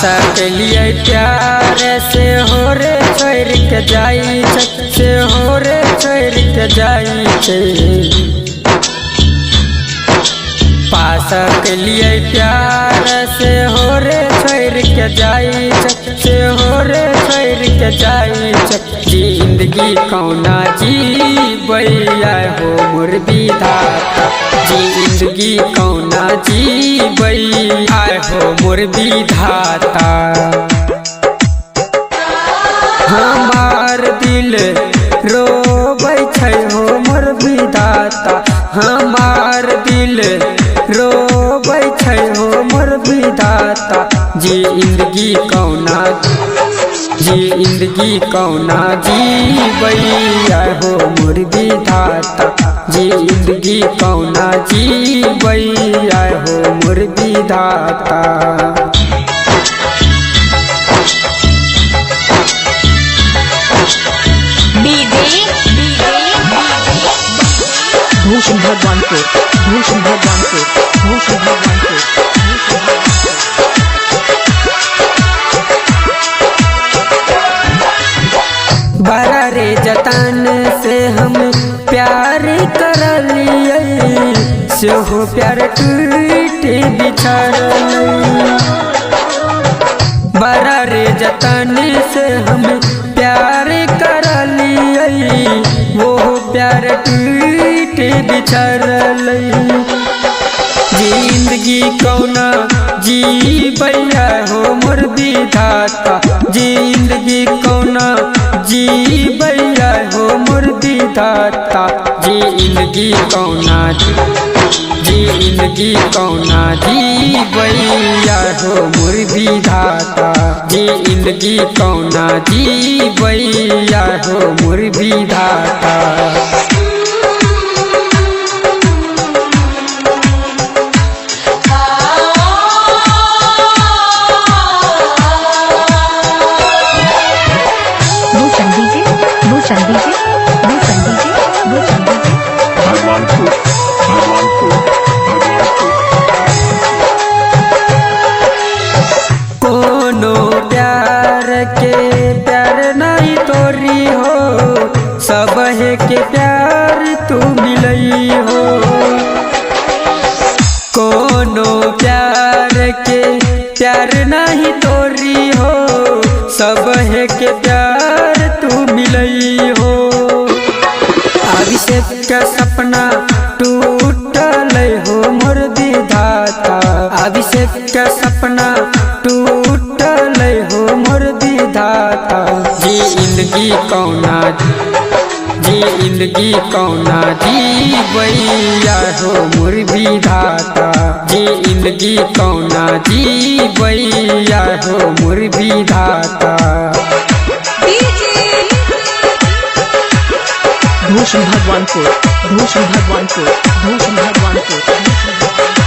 पासा के लिए प्यार से हो रे छोड़ के जाई से हो रे छोड़ के जाई पासा के लिए प्यार से हो रे छोड़ के जाई से हो रे छोड़ के जाई जिंदगी कौना जी बैया हो मोर विधाता जिंदगी कौना जी बैया हो मोर विधाता हमार दिल रोबै छै हो मोर विधाता हमार दिल रोबै छै हो मोर विधाता जिंदगी कौना जिंदगी कौना जी बैया हो मोर विधाता जिंदगी कौना जी बैया हो मोर विधाता भूषण भगवानपुर भूषण भगवानपुर भूषण भगवानपुर बड़ा रे जतन से हम प्यार कर लिए से हो प्यार टूट बिछड़ बड़ा रे जतन से हम प्यार कर लिए वो प्यार टूट बिछड़ जिंदगी कौना जी बैया हो मोर विधाता जिंदगी कौना जी बैया हो मोर विधाता जिंदगी कौना जिंदगी कौना जी बैया हो मोर विधाता जिंदगी कौना जी बैया हो मोर विधाता कोनो प्यार के प्यार नहीं तोरी हो सब है के प्यार तू मिलई हो कोनो प्यार के प्यार नहीं तोरी हो सब है के प्यार तू मिलई हो अभिषेक का सपना टूटल हो मोर विधाता अभिषेक का सपना टूटल हो मोर विधाता जिंदगी कौना जिंदगी कौना जी बैया हो मोर विधाता जिंदगी कौना जी बैया हो मोर विधाता भूषण भगवानपुर भूषण भगवानपुर भूषण भगवानपुर।